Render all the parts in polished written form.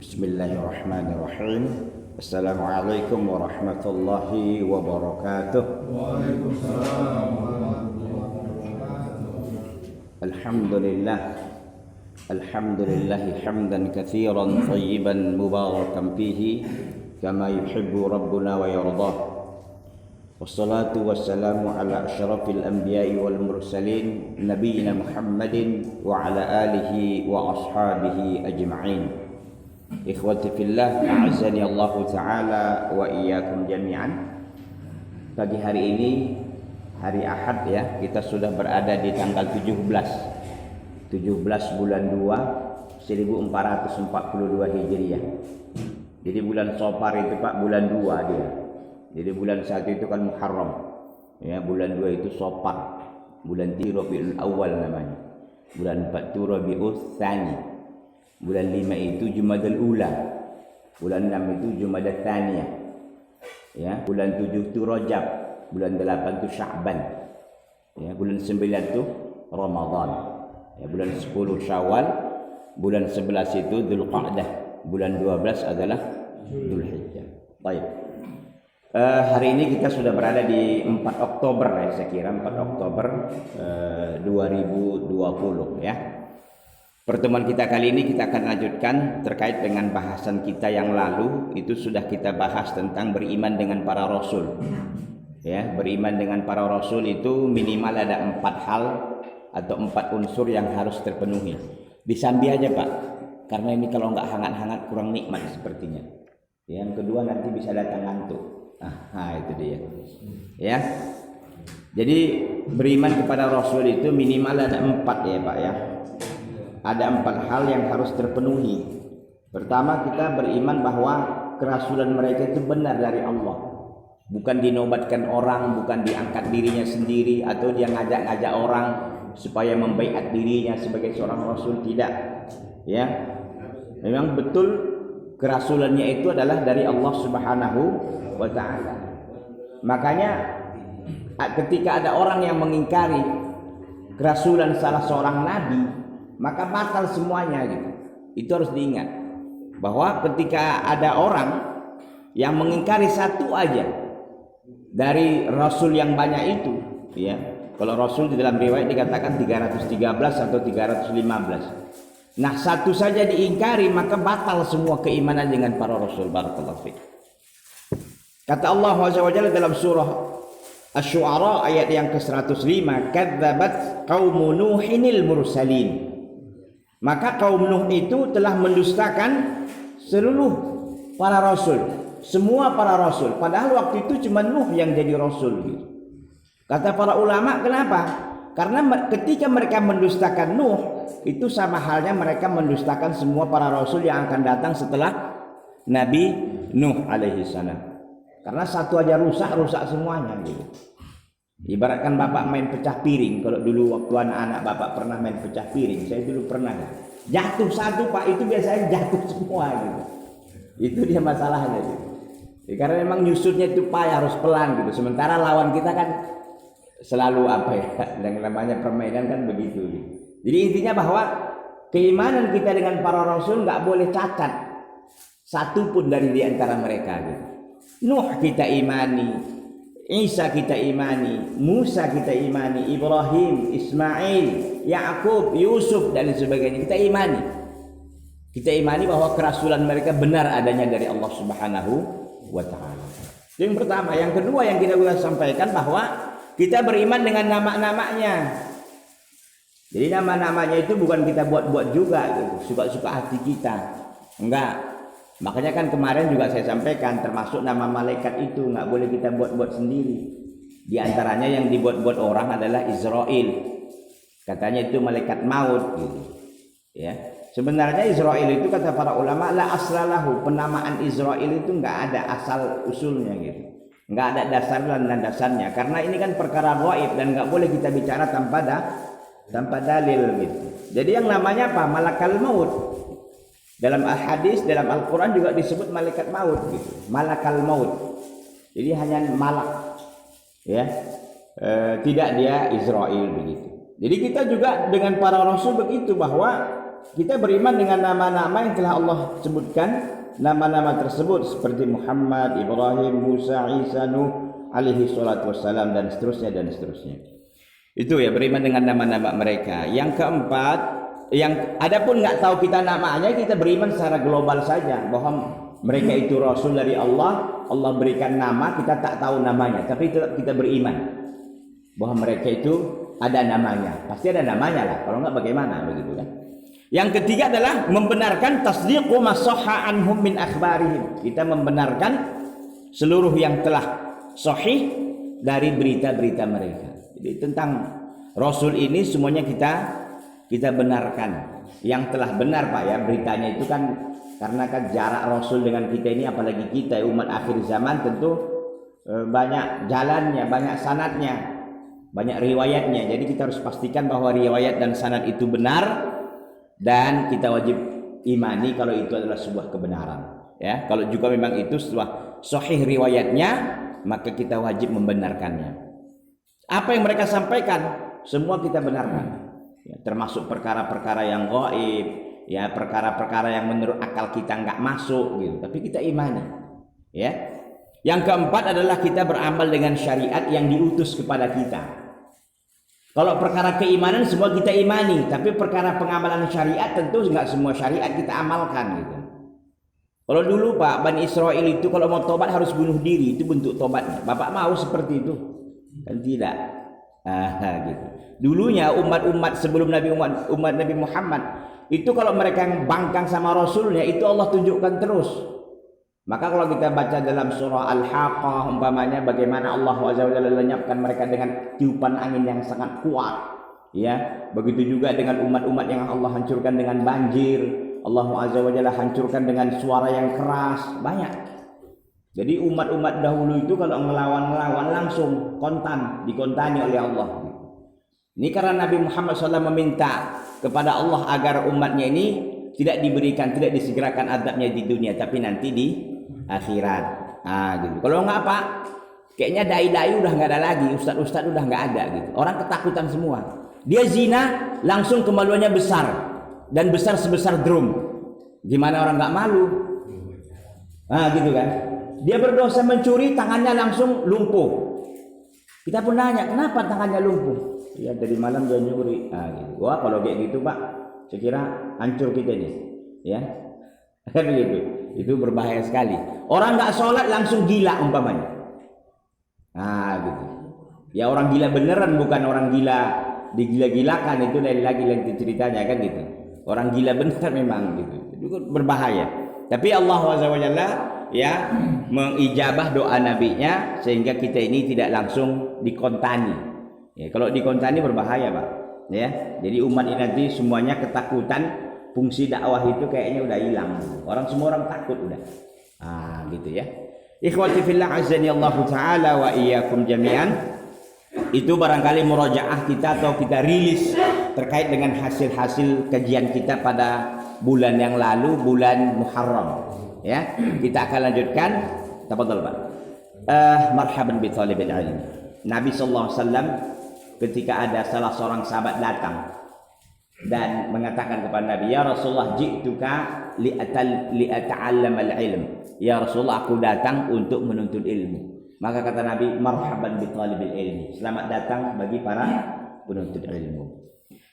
Bismillahirrahmanirrahim. Assalamualaikum warahmatullahi wabarakatuh. Waalaikumsalam warahmatullahi wabarakatuh. Alhamdulillah. Alhamdulillahi hamdan katsiran thayyiban mubarakan fihi kama yuhibbu rabbuna wa yardah. Wassalatu wassalamu ala asyrafil anbiya'i wal mursalin nabiyyina Muhammadin wa ala alihi wa ashabihi ajma'in. Ikhwati fillah, a'azzani Allah Ta'ala wa iyyakum jami'an. Pagi hari ini, hari Ahad ya, kita sudah berada di tanggal 17 bulan 2 1442 Hijriah. Jadi bulan Safar itu Pak, bulan 2 dia. Jadi bulan 1 itu kan Muharram. Ya, bulan 2 itu Safar. Bulan 3 Rabiul Awal namanya. Bulan 4 itu Rabiul Tsani. Bulan 5 itu Jumadal Ula. Bulan 6 itu Jumadal Tsaniyah. Ya, bulan 7 itu Rajab. Bulan 8 itu Sya'ban. Ya, bulan 9 itu Ramadan. Ya, bulan 10 Syawal. Bulan 11 itu Dzulqa'dah. Bulan 12 adalah Dzulhijjah. Baik. Hari ini kita sudah berada di 4 Oktober ya, saya kira 4 Oktober 2020 ya. Pertemuan kita kali ini kita akan lanjutkan terkait dengan bahasan kita yang lalu. Itu sudah kita bahas tentang beriman dengan para rasul. Ya, beriman dengan para rasul itu minimal ada 4 hal atau 4 unsur yang harus terpenuhi. Disambi aja Pak, karena ini kalau nggak hangat-hangat kurang nikmat sepertinya. Yang kedua nanti bisa datang ngantuk. Itu dia. Ya. Jadi beriman kepada rasul itu minimal ada 4 ya Pak ya. Ada 4 hal yang harus terpenuhi. Pertama, kita beriman bahwa kerasulan mereka itu benar dari Allah. Bukan dinobatkan orang, bukan diangkat dirinya sendiri, atau dia ngajak-ngajak orang supaya membaiat dirinya sebagai seorang rasul, tidak. Ya, memang betul kerasulannya itu adalah dari Allah Subhanahu wa Ta'ala. Makanya ketika ada orang yang mengingkari kerasulan salah seorang nabi, maka batal semuanya gitu. Itu harus diingat bahwa ketika ada orang yang mengingkari satu aja dari rasul yang banyak itu, ya. Kalau rasul di dalam riwayat dikatakan 313 atau 315. Nah, satu saja diingkari maka batal semua keimanan dengan para rasul. Barakallahu fiik. Kata Allah Azza wa Jalla dalam surah Asy-Syu'ara ayat yang ke-105, kadzabat qaumun nuhinil mursalin. Maka kaum Nuh itu telah mendustakan seluruh para rasul, semua para rasul. Padahal waktu itu cuma Nuh yang jadi rasul. Gitu. Kata para ulama, kenapa? Karena ketika mereka mendustakan Nuh, itu sama halnya mereka mendustakan semua para rasul yang akan datang setelah Nabi Nuh alaihi salam. Karena satu aja rusak semuanya. Gitu. Ibaratkan bapak main pecah piring. Kalau dulu waktu anak-anak bapak pernah main pecah piring, saya dulu pernah. Jatuh satu Pak, itu biasanya jatuh semua gitu. Itu dia masalahnya gitu. Ya, karena memang nyusutnya itu payah, harus pelan gitu. Sementara lawan kita kan selalu yang namanya permainan kan begitu gitu. Jadi intinya bahwa keimanan kita dengan para rasul nggak boleh cacat satu pun dari di antara mereka gitu. Nuh kita imani, Isa kita imani, Musa kita imani, Ibrahim, Ismail, Yakub, Yusuf dan sebagainya kita imani. Kita imani bahwa kerasulan mereka benar adanya dari Allah Subhanahu wa Ta'ala. Itu yang pertama. Yang kedua yang kita bisa sampaikan bahwa kita beriman dengan nama-namanya. Jadi nama-namanya itu bukan kita buat-buat juga gitu, suka-suka hati kita. Enggak. Makanya kan kemarin juga saya sampaikan termasuk nama malaikat itu nggak boleh kita buat-buat sendiri. Di antaranya yang dibuat-buat orang adalah Israel. Katanya itu malaikat maut gitu. Ya. Sebenarnya Israel itu kata para ulama la aslalahu, penamaan Israel itu nggak ada asal usulnya gitu. Nggak ada dasar dan landasannya karena ini kan perkara gaib dan nggak boleh kita bicara tanpa dalil gitu. Jadi yang namanya apa? Malakal maut. Dalam hadis, dalam Al-Quran juga disebut malaikat maut gitu. Malakal maut. Jadi hanya malak. Ya. Tidak dia Israel begitu. Jadi kita juga dengan para rasul begitu bahwa kita beriman dengan nama-nama yang telah Allah sebutkan. Nama-nama tersebut seperti Muhammad, Ibrahim, Musa, Isa, Nuh alaihi salatu wassalam dan seterusnya dan seterusnya. Itu ya, beriman dengan nama-nama mereka. Yang keempat, yang adapun nggak tahu kita namanya, kita beriman secara global saja bahwa mereka itu rasul dari Allah. Allah berikan nama, kita tak tahu namanya, tapi tetap kita beriman bahwa mereka itu ada namanya. Pasti ada namanya lah, kalau nggak bagaimana begitu kan. Yang ketiga adalah membenarkan tasdiqu ma sahha anhum min akhbarihim. Kita membenarkan seluruh yang telah sahih dari berita-berita mereka. Jadi tentang Rasul ini semuanya kita benarkan. Yang telah benar Pak ya, beritanya itu kan karena kan jarak Rasul dengan kita ini, apalagi kita umat akhir zaman, tentu banyak jalannya, banyak sanadnya, banyak riwayatnya. Jadi kita harus pastikan bahwa riwayat dan sanad itu benar. Dan kita wajib imani kalau itu adalah sebuah kebenaran. Ya, kalau juga memang itu sebuah sahih riwayatnya, maka kita wajib membenarkannya. Apa yang mereka sampaikan, semua kita benarkan. Ya, termasuk perkara-perkara yang gaib, ya perkara-perkara yang menurut akal kita nggak masuk, gitu. Tapi kita imani. Ya. Yang keempat adalah kita beramal dengan syariat yang diutus kepada kita. Kalau perkara keimanan semua kita imani, tapi perkara pengamalan syariat tentu nggak semua syariat kita amalkan gitu. Kalau dulu Pak, Bani Israel itu kalau mau tobat harus bunuh diri, itu bentuk tobatnya. Bapak mau seperti itu? Kan tidak. Gitu. Dulunya umat-umat sebelum umat Nabi Muhammad itu kalau mereka yang bangkang sama Rasulnya itu Allah tunjukkan terus. Maka kalau kita baca dalam surah Al-Haqqah umpamanya bagaimana Allah Azza wa Jalla lenyapkan mereka dengan tiupan angin yang sangat kuat, ya. Begitu juga dengan umat-umat yang Allah hancurkan dengan banjir, Allah Azza wa Jalla hancurkan dengan suara yang keras, banyak. Jadi umat-umat dahulu itu kalau ngelawan langsung dikontani oleh Allah. Ini karena Nabi Muhammad SAW meminta kepada Allah agar umatnya ini tidak disegerakan azabnya di dunia, tapi nanti di akhirat. Gitu. Kalau enggak Pak, kayaknya dai-dai udah nggak ada lagi, ustadz udah nggak ada gitu. Orang ketakutan semua. Dia zina, langsung kemaluannya besar dan besar sebesar drum. Gimana orang nggak malu? Gitu kan. Dia berdosa mencuri, tangannya langsung lumpuh. Kita pun nanya, kenapa tangannya lumpuh? Ya dari malam dia nyuri. Gitu. Wah kalau kayak gitu Pak, saya kira hancur kita nih, ya. Begitu. Itu berbahaya sekali. Orang nggak sholat langsung gila umpamanya. Gitu. Ya orang gila beneran, bukan orang gila digila-gilakan, itu lain lagi ceritanya kan gitu. Orang gila beneran memang gitu. Itu berbahaya. Tapi Allah SWT ya mengijabah doa nabinya sehingga kita ini tidak langsung dikontani. Ya, kalau dikontani berbahaya Pak. Ya, jadi umat ini nanti semuanya ketakutan. Fungsi dakwah itu kayaknya udah hilang. Semua orang takut udah. Gitu ya. Ikhwati fillah azani Allah taala wa iyyakum jami'an. Itu barangkali murajaah kita atau kita rilis terkait dengan hasil-hasil kajian kita pada bulan yang lalu, bulan Muharram. Ya, kita akan lanjutkan. Tafadhal Pak. Marhaban bi talibil ilm. Nabi sallallahu alaihi wasallam ketika ada salah seorang sahabat datang dan mengatakan kepada Nabi, ya Rasulullah, ji'tuka li'ata'allam al-ilm. Ya Rasulullah, aku datang untuk menuntut ilmu. Maka kata Nabi, marhaban bi talibil ilmi. Selamat datang bagi para penuntut ilmu.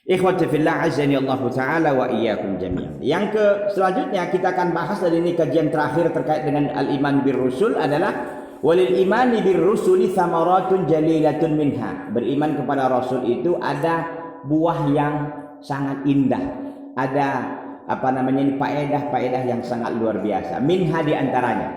Ikhwati fillah azani Allah taala wa iyyakum jami'an. Yang selanjutnya kita akan bahas dari ini kajian terakhir terkait dengan al-iman bir rusul adalah walil imani bir rusuli thamaratun jalilatun minha. Beriman kepada rasul itu ada buah yang sangat indah, ada faedah yang sangat luar biasa. Minha di antaranya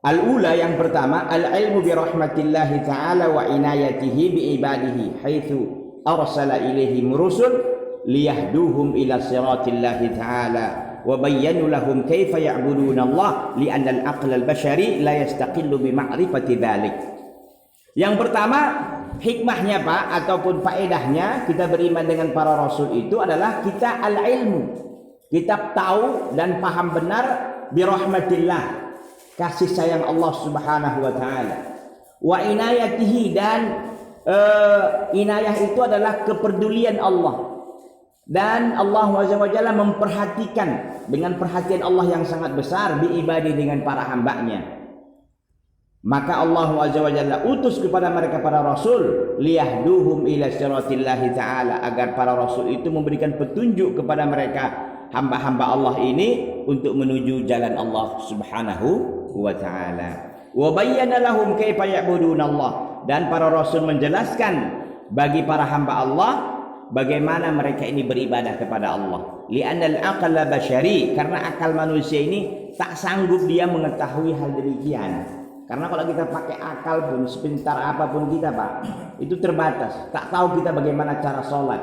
al-ula, yang pertama, al-ilmu bi rahmatillahi ta'ala wa inayatihi bi ibadihi haitsu arsala ilaihim rusul liyahduhum ila siratillahi ta'ala wa bayyanu lahum kaifa ya'buduna Allah li'anna al-aql al-bashari la yastaqillu bi ma'rifati dzalik. Yang pertama, hikmahnya Pak ataupun faedahnya kita beriman dengan para rasul itu adalah kita al-ilmu. Kita tahu dan paham benar bi rahmatillah, kasih sayang Allah Subhanahu wa taala. Wa inayatihi, dan inayah itu adalah kepedulian Allah. Dan Allah Azza wa Jalla memperhatikan dengan perhatian Allah yang sangat besar biibadi dengan para hambanya. Maka Allah Azza wa Jalla utus kepada mereka para rasul liyahduhum ila siratillahi ta'ala, agar para rasul itu memberikan petunjuk kepada mereka hamba-hamba Allah ini untuk menuju jalan Allah Subhanahu wa ta'ala. Wa bayyana lahum kaifa ya'budunallah, dan para rasul menjelaskan bagi para hamba Allah bagaimana mereka ini beribadah kepada Allah. Li'annal aqla basyari, karena akal manusia ini tak sanggup dia mengetahui hal demikian. Karena kalau kita pakai akal pun sepintar apapun kita, Pak, itu terbatas. Tak tahu kita bagaimana cara sholat,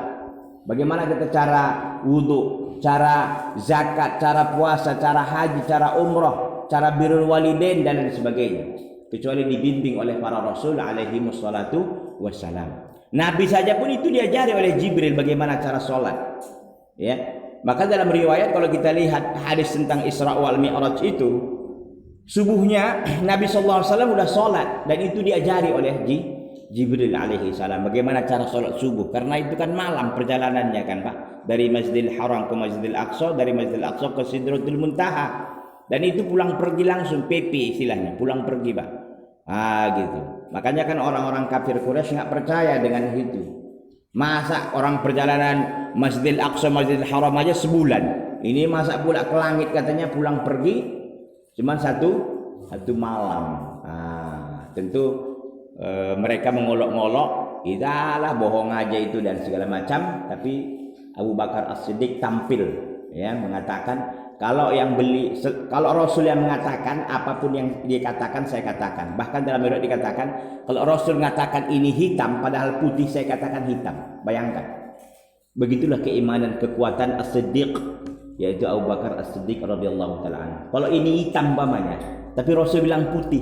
bagaimana kita cara wudhu, cara zakat, cara puasa, cara haji, cara umroh, cara birrul walidain dan lain sebagainya. Kecuali dibimbing oleh para rasul alaihi wassalatu wassalam. Nabi saja pun itu diajari oleh Jibril bagaimana cara sholat. Ya, maka dalam riwayat kalau kita lihat hadis tentang Isra wal Mi'raj itu, subuhnya Nabi SAW sudah sholat dan itu diajari oleh Jibril alaihi salam bagaimana cara sholat subuh, karena itu kan malam perjalanannya kan, Pak, dari Masjidil Haram ke Masjidil Aqsa, dari Masjidil Aqsa ke Sidratul Muntaha, dan itu pulang pergi langsung, PP istilahnya, pulang pergi, Pak. Gitu. Makanya kan orang-orang kafir Quraisy nggak percaya dengan itu. Masa orang perjalanan Masjidil Aqsa Masjidil Haram aja sebulan, ini masa pula ke langit katanya pulang pergi cuma satu malam. Tentu mereka mengolok-ngolok, itulah bohong aja itu dan segala macam. Tapi Abu Bakar As-Siddiq tampil, ya, mengatakan kalau Rasul yang mengatakan apapun yang dia katakan saya katakan. Bahkan dalam riwayat dikatakan kalau Rasul mengatakan ini hitam padahal putih, saya katakan hitam. Bayangkan. Begitulah keimanan kekuatan As-Siddiq, yaitu Abu Bakar As-Siddiq radhiyallahu taala anhu. Kalau ini hitam umpamanya, tapi Rasul bilang putih,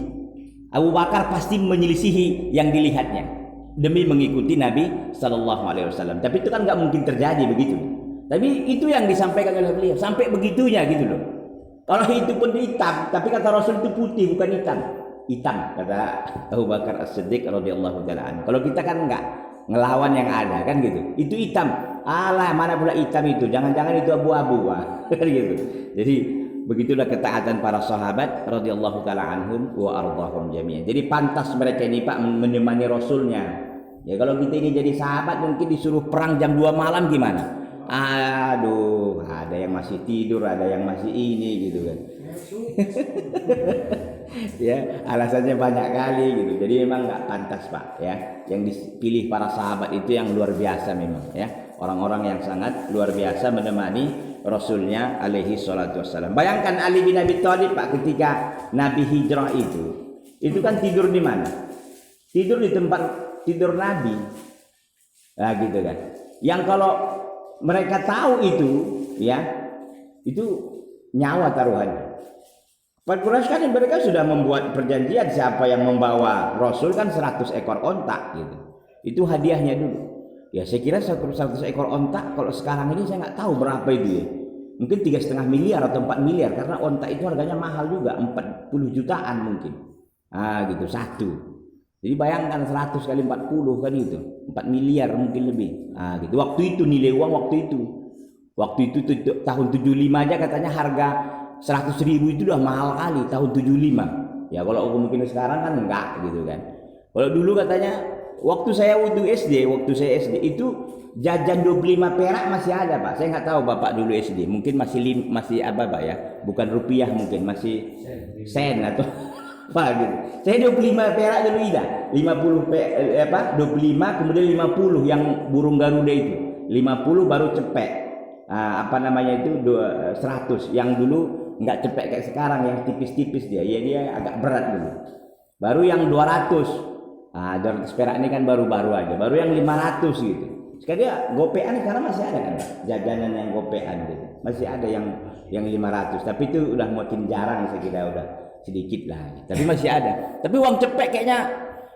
Abu Bakar pasti menyelisihi yang dilihatnya demi mengikuti Nabi sallallahu alaihi wasallam. Tapi itu kan nggak mungkin terjadi begitu. Tapi itu yang disampaikan oleh beliau sampai begitunya gitu loh. Kalau itu pun hitam, tapi kata Rasul itu putih bukan hitam. Hitam kata Abu Bakar As-Siddiq radhiyallahu taala anhu. Kalau kita kan enggak ngelawan yang ada kan gitu. Itu hitam. Alah, mana pula hitam itu? Jangan-jangan itu abu-abu, kan gitu. Jadi begitulah ketaatan para sahabat radhiyallahu taala anhum wa ardhahum jami'an. Jadi pantas mereka ini, Pak, menemani Rasulnya. Ya kalau kita ini jadi sahabat mungkin disuruh perang jam 2 malam gimana? Aduh, ada yang masih tidur, ada yang masih ini gitu kan. Ya, alasannya banyak kali gitu. Jadi memang nggak pantas, Pak, ya. Yang dipilih para sahabat itu yang luar biasa memang, ya. Orang-orang yang sangat luar biasa menemani Rasulnya alaihi salatu wassalam. Bayangkan Ali bin Abi Thalib, Pak, ketika Nabi hijrah itu kan tidur di mana? Tidur di tempat tidur Nabi. Nah, gitu kan. Yang kalau mereka tahu itu, ya, itu nyawa taruhannya. Quraisy kan mereka sudah membuat perjanjian siapa yang membawa Rasul kan 100 ekor ontak gitu. Itu hadiahnya dulu. Ya saya kira 100 ekor ontak kalau sekarang ini saya nggak tahu berapa itu ya. Mungkin 3,5 miliar atau 4 miliar karena ontak itu harganya mahal juga, 40 jutaan mungkin. Gitu satu. Jadi bayangkan 100 kali 40 kan itu 4 miliar mungkin lebih. Gitu. Waktu itu nilai uang waktu itu tahun 75 aja katanya harga 100.000 itu udah mahal kali tahun 75. Ya kalau mungkin sekarang kan enggak gitu kan. Kalau dulu katanya waktu saya SD itu jajan 25 perak masih ada, Pak. Saya nggak tahu Bapak dulu SD, mungkin masih apa, Pak, ya? Bukan rupiah mungkin, masih sen atau apa gitu. Saya 25 perak dulu ada. 25 kemudian 50 yang burung Garuda itu. 50 baru cepek. Itu 100 yang dulu nggak cepek kayak sekarang yang tipis-tipis dia agak berat dulu. Baru yang 200. 200 perak ini kan baru-baru aja. Baru yang 500 gitu. Sekali dia gopean karena masih ada kan jajanan yang gopean gitu. Masih ada yang 500, tapi itu udah makin jarang saya kira, udah sedikit lah. Tapi masih ada. Tapi uang cepek kayaknya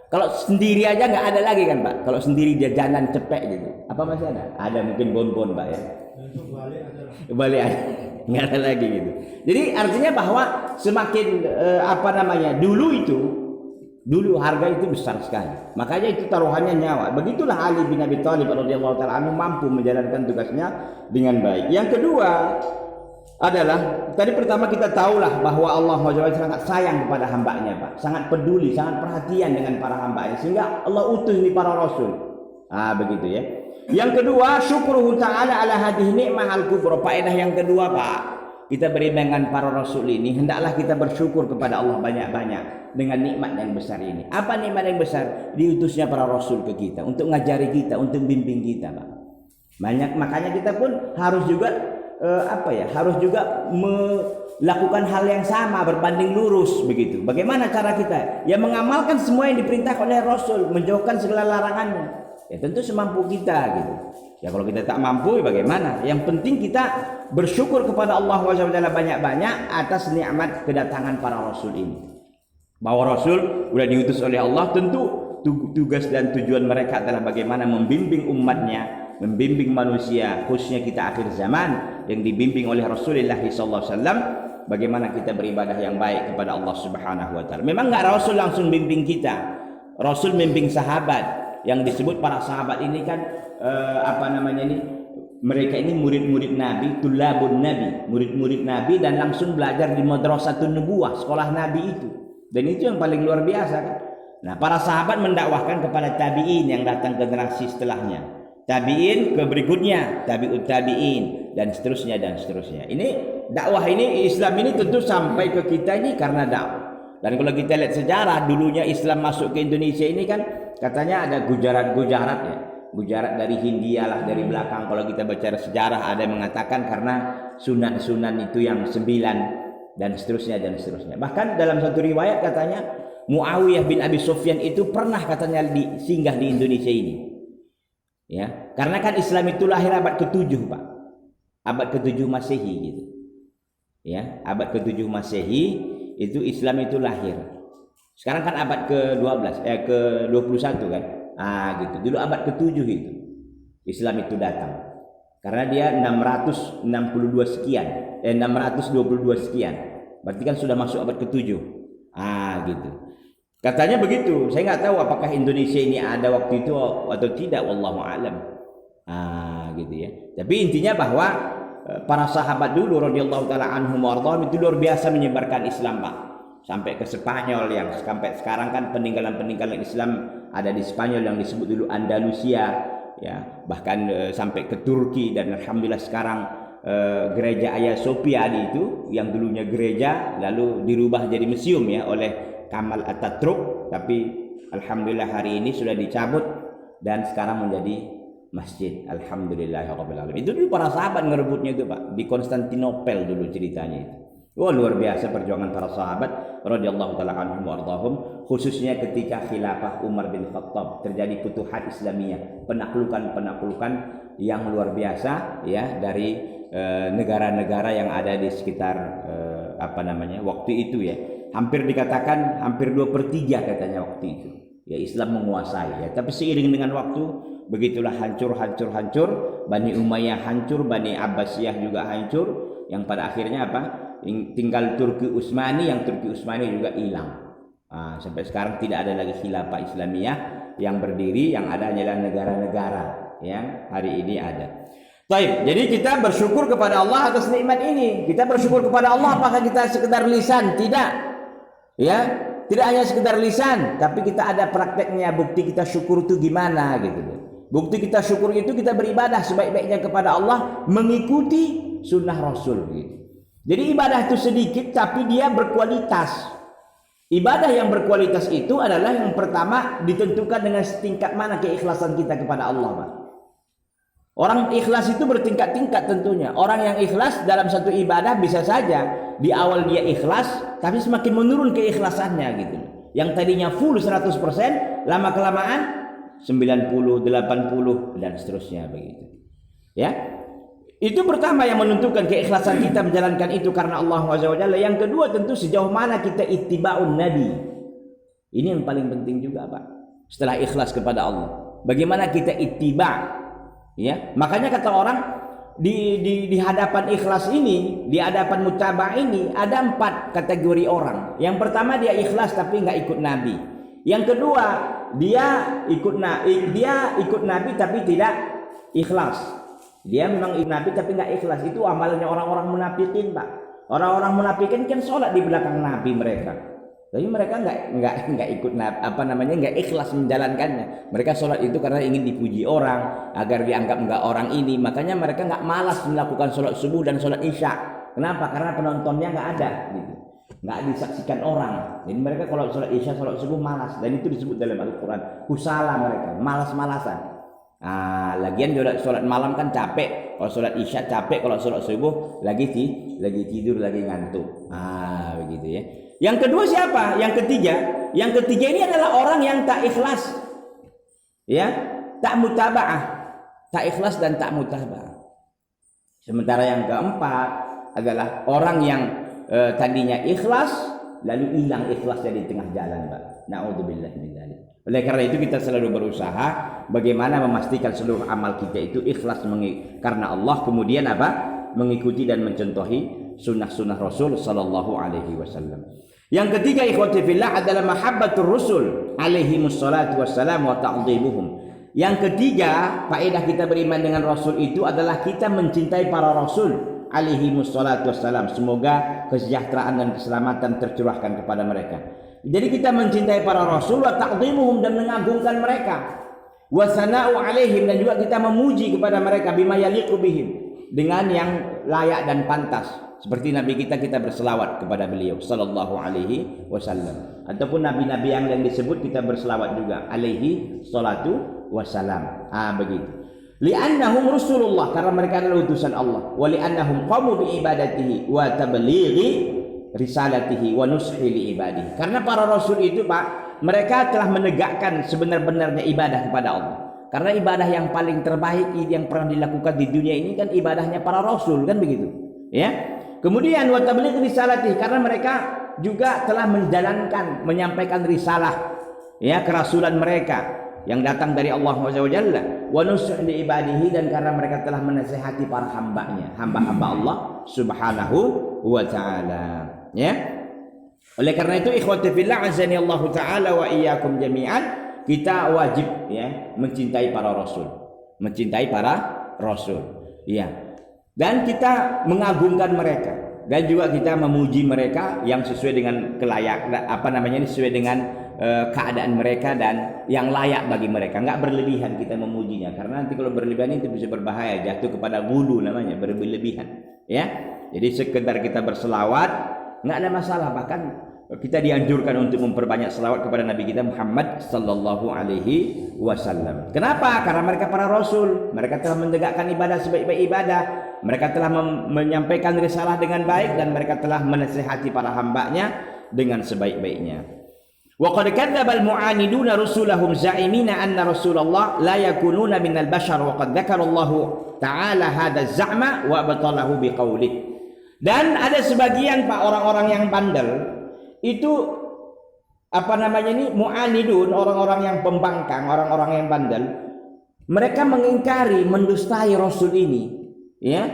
kalau sendiri aja nggak ada lagi kan, Pak. Kalau sendiri jajanan cepek gitu. Apa masih ada? Ada mungkin bonbon, Pak, ya. Balik ada. Nggak ada lagi gitu. Jadi artinya bahwa semakin dulu itu Dulu harga itu besar sekali. Makanya itu taruhannya nyawa. Begitulah Ali bin Abi Thalib radhiyallahu taala anhu mampu menjalankan tugasnya dengan baik. Yang kedua adalah tadi pertama kita tahulah bahwa Allah SWT sangat sayang kepada hambanya, Pak. Sangat peduli, sangat perhatian dengan para hambanya sehingga Allah utus ini para rasul. Begitu ya. Yang kedua, syukruhu ta'ala ala hadhihi ni'mah al-kubra. Faedah yang kedua, Pak, kita beriman dengan para rasul ini, hendaklah kita bersyukur kepada Allah banyak-banyak dengan nikmat yang besar ini. Apa nikmat yang besar? Diutusnya para rasul ke kita untuk ngajari kita, untuk bimbing kita, Pak. Makanya kita pun harus juga harus juga melakukan hal yang sama, berbanding lurus begitu. Bagaimana cara kita? Ya mengamalkan semua yang diperintahkan oleh Rasul, menjauhkan segala larangannya. Ya tentu semampu kita gitu. Ya kalau kita tak mampu, bagaimana? Yang penting kita bersyukur kepada Allah SWT banyak-banyak atas nikmat kedatangan para Rasul ini. Bahwa Rasul sudah diutus oleh Allah, tentu tugas dan tujuan mereka adalah bagaimana membimbing umatnya, membimbing manusia, khususnya kita akhir zaman yang dibimbing oleh Rasulullah SAW, bagaimana kita beribadah yang baik kepada Allah Subhanahu wa taala. Memang enggak Rasul langsung bimbing kita. Rasul membimbing sahabat. Yang disebut para sahabat ini kan mereka ini murid-murid Nabi, tulabun Nabi, murid-murid Nabi, dan langsung belajar di madrasatun nubuwah, sekolah Nabi itu. Dan itu yang paling luar biasa kan. Nah, para sahabat mendakwahkan kepada tabi'in yang datang generasi setelahnya. Tabi'in ke berikutnya, tabi'ut tabi'in, dan seterusnya dan seterusnya. Ini dakwah ini, Islam ini tentu sampai ke kita ini karena dakwah. Dan kalau kita lihat sejarah, dulunya Islam masuk ke Indonesia ini kan katanya ada Gujarat ya. Gujarat dari Hindia lah, dari belakang. Kalau kita baca sejarah ada yang mengatakan karena sunan-sunan itu yang 9 dan seterusnya dan seterusnya. Bahkan dalam satu riwayat katanya Muawiyah bin Abi Sufyan itu pernah katanya singgah di Indonesia ini. Ya, karena kan Islam itu lahir abad ke-7, Pak. Abad ke-7 Masehi gitu. Ya, abad ke-7 Masehi itu Islam itu lahir. Sekarang kan abad ke-12, ke-21 kan. Gitu. Dulu abad ke-7 itu Islam itu datang. Karena dia 622 sekian, 622 sekian. Berarti kan sudah masuk abad ke-7. Gitu. Katanya begitu. Saya nggak tahu apakah Indonesia ini ada waktu itu atau tidak, wallahu alam. Gitu ya. Tapi intinya bahwa para sahabat dulu radhiyallahu taala anhum wardhahum itu luar biasa menyebarkan Islam, Pak. Sampai ke Spanyol, yang sampai sekarang kan peninggalan-peninggalan Islam ada di Spanyol yang disebut dulu Andalusia, ya, bahkan sampai ke Turki, dan alhamdulillah sekarang gereja Hagia Sophia itu yang dulunya gereja lalu dirubah jadi museum ya oleh Kamal Atatürk, tapi alhamdulillah hari ini sudah dicabut dan sekarang menjadi masjid. Alhamdulillahirabbil alamin. Itu dulu para sahabat ngerebutnya itu, Pak, di Konstantinopel dulu ceritanya itu. Wah, luar biasa perjuangan para sahabat radhiyallahu taala anhum warḍahum, khususnya ketika khilafah Umar bin Khattab terjadi futuhat Islamiyah, penaklukan yang luar biasa ya dari negara-negara yang ada di sekitar waktu itu ya. Hampir dikatakan hampir 2/3 katanya waktu itu. Ya, Islam menguasai ya. Tapi seiring dengan waktu begitulah hancur. Bani Umayyah hancur, Bani Abbasiyah juga hancur, yang pada akhirnya tinggal Turki Utsmani, yang Turki Utsmani juga hilang. Sampai sekarang tidak ada lagi khilafah Islamiyah yang berdiri, yang ada hanyalah negara-negara yang hari ini ada. Baik, jadi kita bersyukur kepada Allah atas nikmat ini. Kita bersyukur kepada Allah, apakah kita sekedar lisan? Tidak. Ya, tidak hanya sekedar lisan, tapi kita ada prakteknya. Bukti kita syukur itu gimana gitu. Bukti kita syukur itu kita beribadah sebaik-baiknya kepada Allah, mengikuti sunnah Rasul gitu. Jadi ibadah itu sedikit tapi dia berkualitas. Ibadah yang berkualitas itu adalah yang pertama ditentukan dengan setingkat mana keikhlasan kita kepada Allah, Pak. Orang ikhlas itu bertingkat-tingkat tentunya. Orang yang ikhlas dalam satu ibadah bisa saja di awal dia ikhlas, tapi semakin menurun keikhlasannya gitu. Yang tadinya full 100%, lama-kelamaan 90, 80 dan seterusnya begitu. Ya. Itu pertama yang menentukan keikhlasan kita menjalankan itu karena Allah SWT. Yang kedua tentu sejauh mana kita ittiba'un Nabi. Ini yang paling penting juga, Pak. Setelah ikhlas kepada Allah, bagaimana kita ittiba'? Ya, makanya kata orang di hadapan ikhlas ini, di hadapan mutabah ini ada 4 kategori orang. Yang pertama dia ikhlas tapi nggak ikut Nabi. Yang kedua, dia ikut Nabi tapi tidak ikhlas. Dia memang ikut Nabi tapi nggak ikhlas. Itu amalannya orang-orang munafikin, Pak. Orang-orang munafikin kan sholat di belakang Nabi mereka. Tapi mereka nggak ikut nggak ikhlas menjalankannya. Mereka sholat itu karena ingin dipuji orang, agar dianggap nggak orang ini. Makanya mereka nggak malas melakukan sholat subuh dan sholat isya. Kenapa? Karena penontonnya nggak ada, gitu. Nggak disaksikan orang. Jadi mereka kalau sholat isya, sholat subuh malas. Dan itu disebut dalam Al-Quran. Kusala mereka, malas-malasan. Lagian sholat malam kan capek. Kalau sholat isya capek, kalau sholat subuh lagi tidur, lagi ngantuk. Begitu ya. Yang kedua siapa? Yang ketiga ini adalah orang yang tak ikhlas, ya, tak mutaba'ah, tak ikhlas dan tak mutaba'ah. Sementara yang keempat adalah orang yang tadinya ikhlas lalu hilang ikhlasnya di tengah jalan, Pak. Na'udzubillah min dzalik. Oleh karena itu kita selalu berusaha bagaimana memastikan seluruh amal kita itu ikhlas karena Allah, kemudian mengikuti dan mencontohi sunnah-sunnah Rasul sallallahu alaihi wasallam. Yang ketiga ikhwati fillah adalah mahabbatur Rasul alaihi wassalatu wassalam wa ta'dhimuhum. Yang ketiga, faedah kita beriman dengan Rasul itu adalah kita mencintai para Rasul alaihi wassalatu wassalam. Semoga kesejahteraan dan keselamatan tercurahkan kepada mereka. Jadi kita mencintai para Rasul wa ta'dhimuhum dan mengagungkan mereka. Wa sana'u alaihim dan juga kita memuji kepada mereka bima yaliqu bihim, dengan yang layak dan pantas. Seperti Nabi kita berselawat kepada beliau sallallahu alaihi wasallam. Ataupun nabi-nabi yang lain disebut kita berselawat juga alaihi salatu wassalam. Begitu. Li'annahum Rasulullah, karena mereka adalah utusan Allah. Wa li'annahum qamu bi ibadatihi wa tablighi risalatihi wa nushi li ibadihi. Karena para rasul itu, Pak, mereka telah menegakkan sebenar-benarnya ibadah kepada Allah. Karena ibadah yang paling terbaik yang pernah dilakukan di dunia ini kan ibadahnya para rasul, kan begitu. Ya. Kemudian wa tablighi risalatihi, karena mereka juga telah menyampaikan risalah, ya, kerasulan mereka yang datang dari Allah Subhanahu wa Ta'ala, wa nushi li ibadihi, dan karena mereka telah menasihati para hambanya, hamba-hamba Allah Subhanahu wa Ta'ala. Ya. Oleh karena itu ikhwati fillah azani Allah taala wa iyyakum jami'an, kita wajib, ya, mencintai para rasul, ya. Dan kita mengagungkan mereka dan juga kita memuji mereka yang sesuai dengan sesuai dengan keadaan mereka dan yang layak bagi mereka. Enggak berlebihan kita memujinya, karena nanti kalau berlebihan itu bisa berbahaya, jatuh kepada ghulu namanya, berlebihan, ya. Jadi sekedar kita berselawat enggak ada masalah, bahkan kita dianjurkan untuk memperbanyak selawat kepada Nabi kita Muhammad sallallahu alaihi wasallam. Kenapa? Karena mereka para rasul, mereka telah menegakkan ibadah sebaik-baik ibadah, mereka telah menyampaikan risalah dengan baik, dan mereka telah menasihati para hambanya dengan sebaik-baiknya. Wa qad kadzdzaba al-mu'aniduna rusulahum za'imina anna Rasulullah la yakununa minal bashar wa qad dzakara Allah ta'ala hadha az-za'ma wa abtalahu biqaulih. Dan ada sebagian, Pak, orang-orang yang bandel itu mu'anidun, orang-orang yang pembangkang, orang-orang yang bandel, mereka mengingkari, mendustai Rasul ini, ya.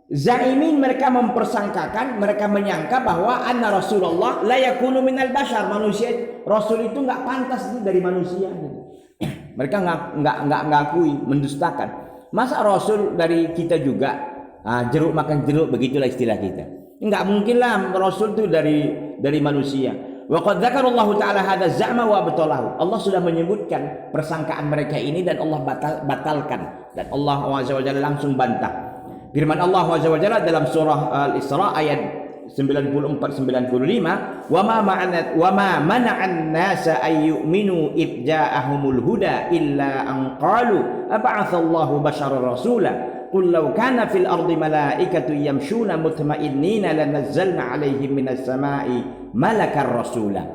Zaimin, mereka mempersangkakan, mereka menyangka bahwa anna Rasulullah la yakunu minal bashar, manusia, Rasul itu enggak pantas dari manusia. Mereka enggak ngakui, mendustakan. Masa Rasul dari kita juga? Jeruk makan jeruk, begitulah istilah kita. Enggak mungkinlah Rasul itu dari manusia. Wa qad dzakara Allah taala hadza za'ma wa abtalahu. Allah sudah menyebutkan persangkaan mereka ini dan Allah batalkan, dan Allah Azza wa Jalla langsung bantah. Firman Allah Azza wa Jalla dalam surah Al-Isra ayat 94-95, wa ma mana'an nasa ay yu'minu id ja'ahumul huda illa an qalu ab'atsallahu basyarar rasula qul law kana fil ardi malaikatu yamshuna mutma'innina lanazzalna 'alaihim minas sama'i malakar rasula.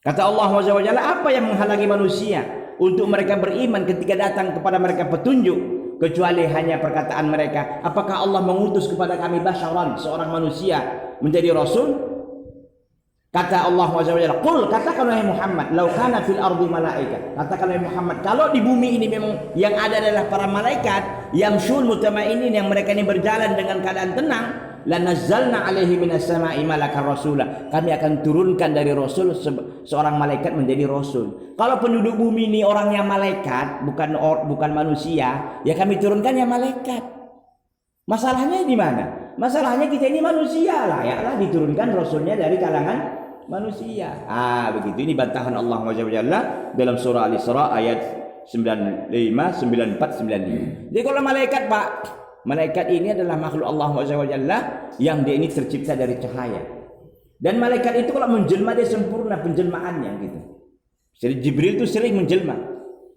Kata Allah Azza wa Jalla, apa yang menghalangi manusia untuk mereka beriman ketika datang kepada mereka petunjuk, kecuali hanya perkataan mereka, apakah Allah mengutus kepada kami basyaran, seorang manusia, menjadi rasul? Kata Allah Azza wa Jalla, qul, katakan wahai Muhammad, law kana fil ardi malaika, katakan wahai Muhammad, kalau di bumi ini memang yang ada adalah para malaikat, yamshul mutma'innin, yang mereka ini berjalan dengan keadaan tenang, lanazzalna alaihi minas sama'i malakan rasula. Kami akan turunkan dari rasul seorang malaikat menjadi rasul. Kalau penduduk bumi ini orangnya malaikat, bukan manusia, ya kami turunkan ya malaikat. Masalahnya di mana? Masalahnya kita ini manusia, layaklah diturunkan rasulnya dari kalangan manusia. Begitu. Ini bantahan Allah SWT dalam surah Al-Isra ayat 95, 94, 95. Jadi kalau malaikat, Pak, malaikat ini adalah makhluk Allah SWT yang dia ini tercipta dari cahaya. Dan malaikat itu kalau menjelma dia sempurna penjelmaannya gitu. Jadi Jibril itu sering menjelma.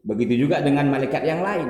Begitu juga dengan malaikat yang lain.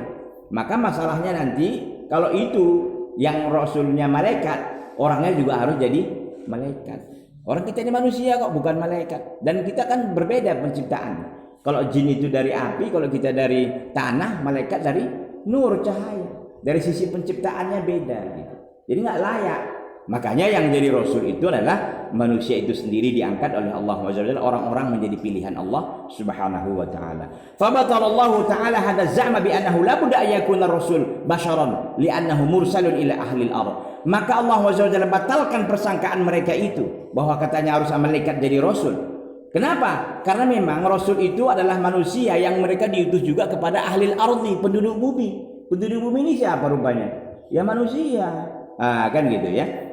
Maka masalahnya nanti kalau itu yang rasulnya malaikat, orangnya juga harus jadi malaikat. Orang kita ini manusia kok, bukan malaikat. Dan kita kan berbeda penciptaan. Kalau jin itu dari api, kalau kita dari tanah, malaikat dari nur, cahaya. Dari sisi penciptaannya beda gitu. Jadi nggak layak. Makanya yang jadi rasul itu adalah manusia itu sendiri diangkat oleh Allah SWT. Orang-orang menjadi pilihan Allah Subhanahu wa taala. Fabatarallahu taala hadza za'ma bi annahu la budda yakuna rasul basharan li'annahu mursalun ila ahli al-ardh. Maka Allah SWT batalkan persangkaan mereka itu bahwa katanya harus malaikat jadi rasul. Kenapa? Karena memang rasul itu adalah manusia yang mereka diutus juga kepada ahli al-ardh, penduduk bumi. Penduduk bumi ini siapa rupanya? Ya manusia. Kan gitu ya.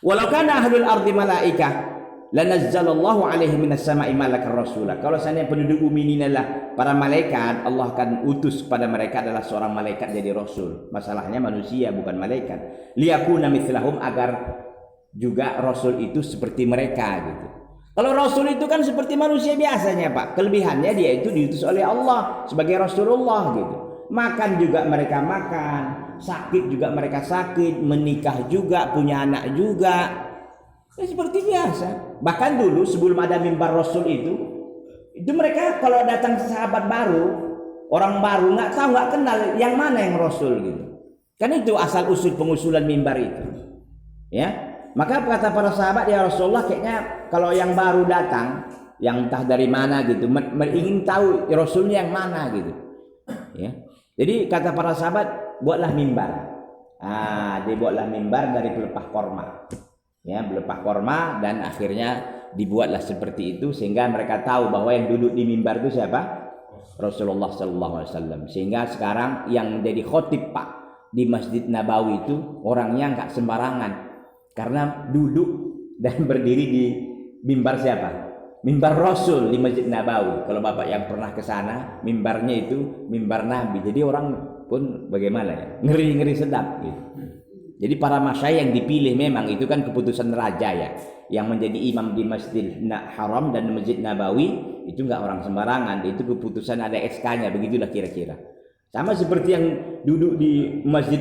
Walau kana ahlul ardi malaikah lanazzalallahu alaihi minas sama'i malakan rasula. Kalau seandainya penduduk bumi ini adalah para malaikat, Allah akan utus kepada mereka adalah seorang malaikat jadi rasul. Masalahnya manusia bukan malaikat. Liyakuna mithlahum, agar juga rasul itu seperti mereka gitu. Kalau rasul itu kan seperti manusia biasanya, Pak. Kelebihannya dia itu diutus oleh Allah sebagai Rasulullah gitu. Makan juga mereka makan, sakit juga mereka sakit, menikah juga, punya anak juga. Ya, seperti biasa. Bahkan dulu sebelum ada mimbar rasul itu mereka kalau datang sahabat baru, orang baru nggak tahu, nggak kenal yang mana yang rasul gitu. Kan itu asal usul pengusulan mimbar itu. Ya. Maka kata para sahabat, ya Rasulullah, kayaknya kalau yang baru datang, yang entah dari mana gitu, ingin tahu rasulnya yang mana gitu. Ya. Jadi kata para sahabat, buatlah mimbar. Dibuatlah mimbar dari pelepah korma. Ya, pelepah korma, dan akhirnya dibuatlah seperti itu sehingga mereka tahu bahwa yang duduk di mimbar itu siapa? Rasulullah sallallahu alaihi wasallam. Sehingga sekarang yang menjadi khotib, Pak, di Masjid Nabawi itu orangnya enggak sembarangan. Karena duduk dan berdiri di mimbar siapa? Mimbar Rasul di Masjid Nabawi. Kalau Bapak yang pernah ke sana, mimbarnya itu mimbar Nabi. Jadi orang pun bagaimana ya? Ngeri-ngeri sedap gitu. Jadi para masyayikh yang dipilih memang itu kan keputusan raja ya. Yang menjadi imam di Masjid Haram dan Masjid Nabawi itu enggak orang sembarangan. Itu keputusan ada SK-nya, begitulah kira-kira. Sama seperti yang duduk di masjid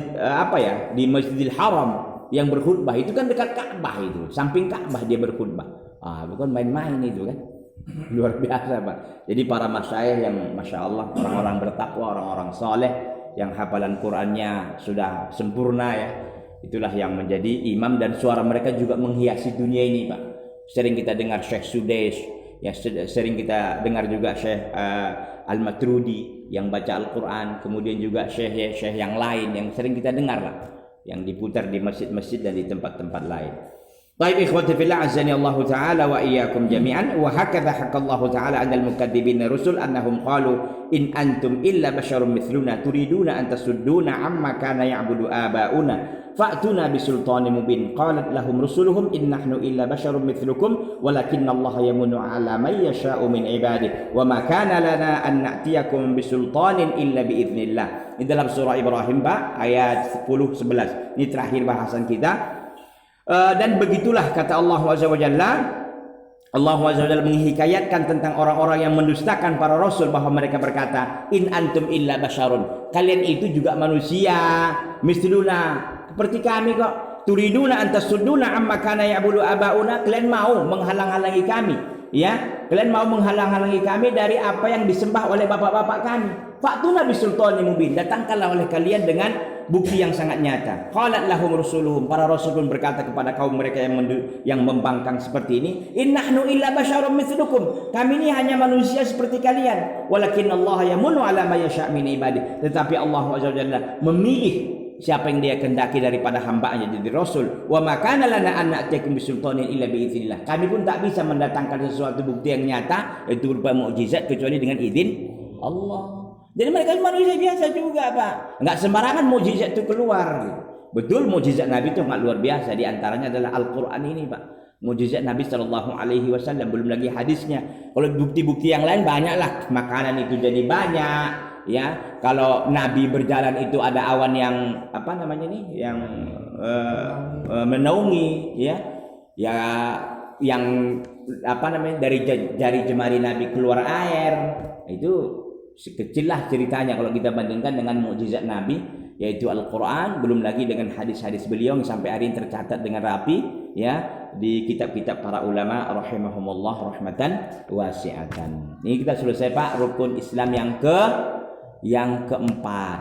di Masjidil Haram yang berkhutbah itu kan dekat Ka'bah itu, samping Ka'bah dia berkhutbah. Bukan main-main itu kan. Luar biasa, Pak. Jadi para masyayikh yang Masya Allah, orang-orang bertakwa, orang-orang soleh, yang hafalan Qur'annya sudah sempurna ya, itulah yang menjadi imam, dan suara mereka juga menghiasi dunia ini, Pak. Sering kita dengar Syekh Sudais, ya, sering kita dengar juga Syekh Al-Matrudi yang baca Al-Quran, kemudian juga syekh yang lain yang sering kita dengar lah, yang diputar di masjid-masjid dan di tempat-tempat lain. Baik ikhwati fillah, azani Allah taala wa iyyakum jami'an. Wa hakadha Allah taala 'anil mukadzibin rusul annahum qalu in antum illa basharun mithluna turiduna an tasudduna amma kana ya'budu aba'una fa'tuna bisultanin mubin. Qalat lahum rusuluhum in nahnu illa basharun mithlukum walakinna Allah yamunnu 'ala man yasha'u min 'ibadihi wa ma kana lana an na'tiyakum bisultanin illa biidznillah. Ini dalam surah Ibrahim, Pak, ayat 10-11. Ini terakhir bahasan kita. Dan begitulah kata Allah SWT. Allah SWT menghikayatkan tentang orang-orang yang mendustakan para rasul, bahwa mereka berkata, in antum illa basyarun, kalian itu juga manusia, misluna, seperti kami kok. Turiduna antasudduna amma kana ya'budu abauna, kalian mau menghalang-halangi kami, ya, kalian mau menghalang-halangi kami dari apa yang disembah oleh bapak-bapak kami. Fa'tuna bisultanin mubin, datangkanlah oleh kalian dengan bukti yang sangat nyata. Qalat lahum rusuluhum, para rasul pun berkata kepada kaum mereka yang membangkang seperti ini, in nahnu illa basyarum mithlukum, kami ini hanya manusia seperti kalian. Walakin Allah yamunnu ala ma yasha' min ibadihi, tetapi Allah SWT memilih siapa yang dia kehendaki daripada hamba-Nya jadi rasul. Wa ma kana lana an na'tiyakum bisultanin illa biidznillah. Kami pun tak bisa mendatangkan sesuatu bukti yang nyata yaitu berupa mukjizat kecuali dengan izin Allah. Jadi mereka manusia biasa juga, Pak. Enggak sembarangan mukjizat itu keluar. Betul mukjizat Nabi itu sangat luar biasa, di antaranya adalah Al-Qur'an ini, Pak. Mukjizat Nabi sallallahu alaihi wasallam, belum lagi hadisnya. Kalau bukti-bukti yang lain banyaklah, makanan itu jadi banyak, ya. Kalau Nabi berjalan itu ada awan yang apa namanya nih, yang menaungi, ya. Ya yang apa namanya dari jari jemari Nabi keluar air. Itu sekecil lah ceritanya kalau kita bandingkan dengan mukjizat Nabi yaitu Al-Qur'an, belum lagi dengan hadis-hadis beliau yang sampai hari ini tercatat dengan rapi, ya, di kitab-kitab para ulama rahimahumullah rahmatan wasi'atan. Ini kita selesai, Pak, rukun Islam yang keempat.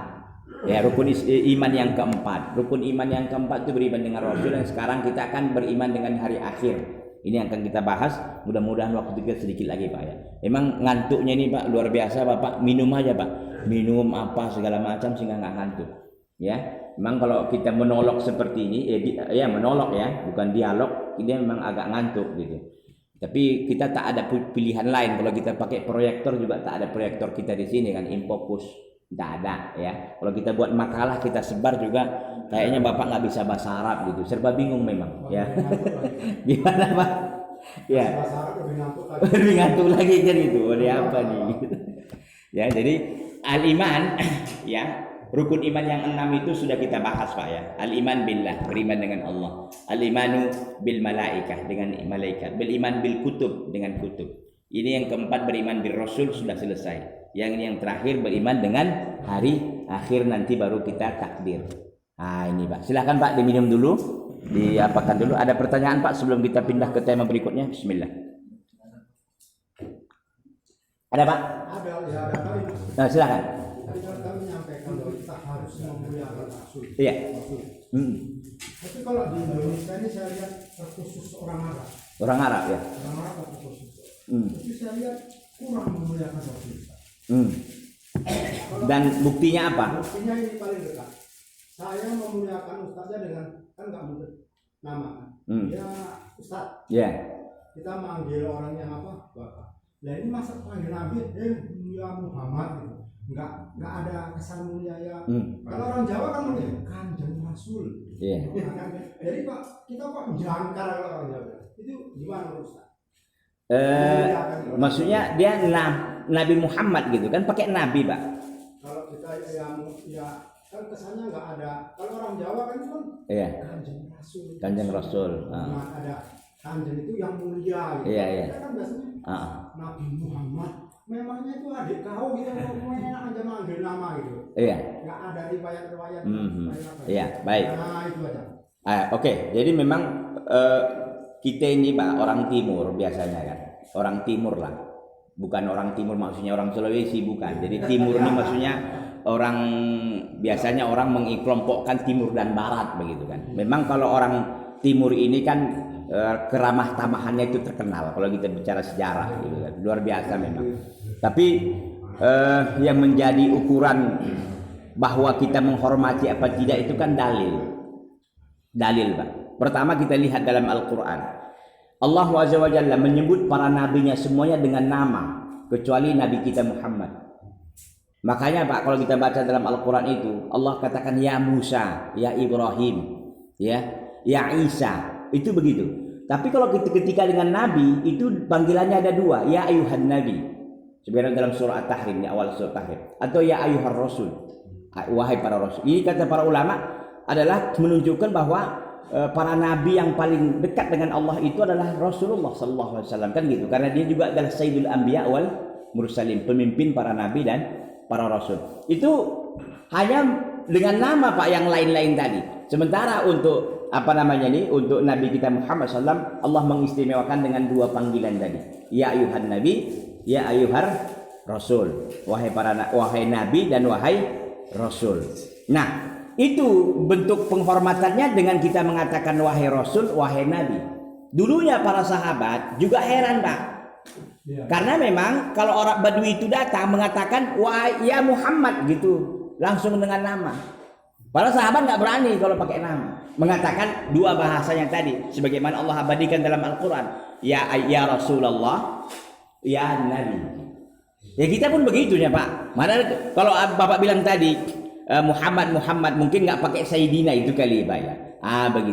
Ya, rukun iman yang keempat. Rukun iman yang keempat itu beriman dengan Rasul, dan sekarang kita akan beriman dengan hari akhir. Ini yang akan kita bahas. Mudah-mudahan waktu kita sedikit lagi, Pak, ya. Emang ngantuknya ini, Pak, luar biasa, Bapak. Minum aja, Pak. Minum apa segala macam sehingga nggak ngantuk. Ya, memang kalau kita menolok seperti ini, ya menolak ya, bukan dialog, ini memang agak ngantuk gitu. Tapi kita tak ada pilihan lain. Kalau kita pakai proyektor juga tak ada proyektor kita di sini kan, infocus tidak ada, ya. Kalau kita buat makalah kita sebar juga, kayaknya Bapak nggak bisa bahasa Arab gitu, serba bingung memang, ya. Gimana, Pak? Ya, lebih ngantuk lagi kan itu, oleh apa nih? Ya, jadi al-iman, ya. Rukun iman yang 6 itu sudah kita bahas, Pak, ya. Al-iman billah, beriman dengan Allah. Al-imanu bil malaikah, dengan malaikat. Bil iman bil kutub, dengan kutub. Ini yang keempat, beriman bil rasul, sudah selesai. Yang terakhir, beriman dengan hari akhir, nanti baru kita takdir. Nah, ini, Pak. Silakan, Pak, diminum dulu, diapakan dulu. Ada pertanyaan, Pak, sebelum kita pindah ke tema berikutnya? Bismillah. Ada, Pak? Ada, ya ada kali. Nah, silakan. Tadi kami menyampaikan bahwa kita harus memuliakan Rasul. Iya. Tapi kalau di Indonesia ini saya lihat terkhusus orang Arab. Orang Arab, ya. Orang Arab terkhusus. Tapi saya lihat kurang memuliakan Rasul. Dan buktinya apa? Buktinya ini paling dekat. Saya memuliakan ustaznya dengan, kan nggak mungkin nama kan. Ya ustaz. Ya. Kita manggil orang yang apa? Bapak. Nah ini masa panggil Nabi, ya Muhammad gitu. Nggak ada kesan mulia ya. Kalau orang Jawa kan mulia Kanjeng Rasul. Iya. Jadi Pak, kita kok jangkar kalau orang Jawa. Itu gimana Ustaz? Maksudnya dia Nabi Muhammad gitu kan, pakai Nabi, Pak. Kalau kita ya kan kesannya nggak ada. Kalau orang Jawa kan itu kan Iya. Kanjeng Rasul. Kanjeng Rasul. Ada Kanjeng itu yang mulia. Gitu. Iya, iya. Kita kan biasanya Nabi Muhammad. Memangnya itu adik kau gitu, pokoknya enak aja manggil nama gitu. Iya. Nggak ada riwayat-riwayat. Iya, baik. Nah itu aja. Oke. Jadi memang kita ini, Pak, orang Timur biasanya kan, orang Timur lah. Bukan orang Timur maksudnya orang Sulawesi, bukan. Jadi Timur ini maksudnya orang, biasanya orang mengikelompokkan Timur dan Barat begitu kan. Memang kalau orang Timur ini kan keramah tamahannya itu terkenal kalau kita bicara sejarah gitu kan. Luar biasa memang. Tapi yang menjadi ukuran bahwa kita menghormati apa tidak itu kan dalil, Pak. Pertama kita lihat dalam Al-Quran, Allah Azza wa Jalla menyebut para nabinya semuanya dengan nama kecuali Nabi kita Muhammad. Makanya, Pak, kalau kita baca dalam Al-Quran itu Allah katakan ya Musa, ya Ibrahim, ya Isa, itu begitu. Tapi kalau ketika dengan Nabi itu panggilannya ada dua, ya ayuhan Nabi, sebenarnya dalam surah At-Tahrim, di awal surah At-Tahrim, atau ya ayuhar Rasul, wahai para Rasul. Ini kata para ulama adalah menunjukkan bahwa para Nabi yang paling dekat dengan Allah itu adalah Rasulullah Sallallahu Alaihi Wasallam, kan gitu, karena dia juga adalah Sayyidul Anbiya wal Mursalin, pemimpin para Nabi dan para Rasul. Itu hanya dengan nama, Pak, yang lain-lain tadi. Sementara untuk untuk Nabi kita Muhammad SAW, Allah mengistimewakan dengan dua panggilan tadi. Ya ayuhan Nabi, ya ayuhar Rasul. Wahai Nabi dan wahai Rasul. Nah, itu bentuk penghormatannya dengan kita mengatakan wahai Rasul, wahai Nabi. Dulunya para sahabat juga heran, Pak. Karena memang kalau orang Badui itu datang mengatakan wahai ya Muhammad gitu, langsung dengan nama. Para sahabat nggak berani kalau pakai nama, mengatakan dua bahasa yang tadi, sebagaimana Allah abadikan dalam Al-Quran, ya Rasulullah, ya Nabi. Ya kita pun begitu ya Pak. Mana kalau Bapak bilang tadi Muhammad mungkin nggak pakai Sayyidina itu kali Pak ya. Begitu.